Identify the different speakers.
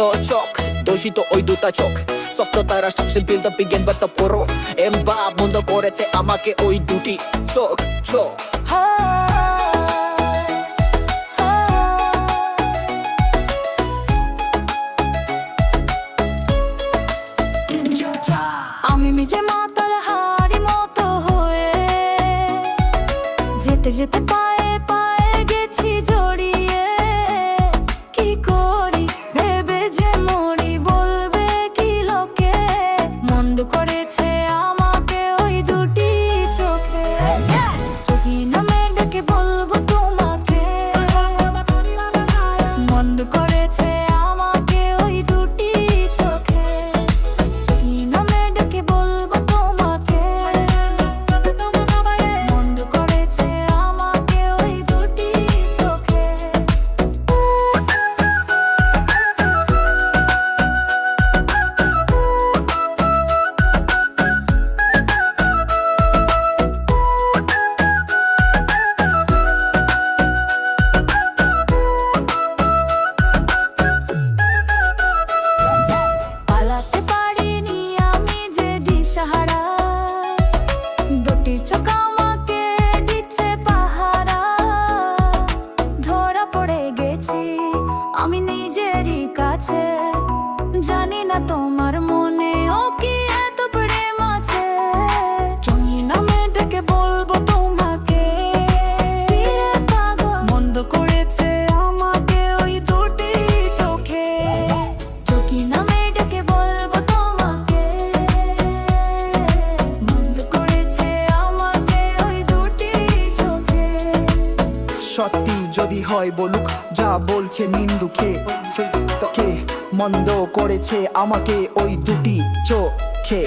Speaker 1: তো চোখ দোষিত ওই দুটা চোখ সফট তারা সবচেয়ে বিল দ্য বিগিন বাট দ্য পুরো এমবা বন্ধ করেছে আমাকে ওই দুটি চোখ চোখ
Speaker 2: আমি নিজে মাতাল হাড়ি মতো হয়ে যেতে যেতে পায়ে পায়ে গেছি জড়িয়ে কি করি ভেবে যে মরি বলবে কি লোকে মন্দ করেছে আমাকে ওই দুটি চোখে চোখি নামে ডেকে বলবো তোমাকে মন্দ করেছে আমাকে ওই দুটি চোখে চোখি নামে ডেকে বলবো তোমাকে মন্দ করেছে আমাকে ওই দুটি চোখে পালাতে পারিনি আমি যে দিশাহারা দুটি চোখ আমাকে দিচ্ছে পাহারা ধরা পড়ে গেছি আমি নিজেরই কাছে জানি না তোমার মনে ও কি এত প্রেম আছে
Speaker 3: তুমি নামে ডেকে বলবো তোমাকে
Speaker 2: ফিরে পাগল
Speaker 3: মন্দ করেছে আমাকে ওই দুটি চোখে
Speaker 2: চোখি নামে ডেকে বলবো তোমাকে মন্দ করেছে আমাকে ওই দুটি চোখে
Speaker 4: সত্যি যদি হয় বলুক যা বলছে নিন্দুকে তোকে মন্দ করেছে আমাকে ওই দুটি চোখে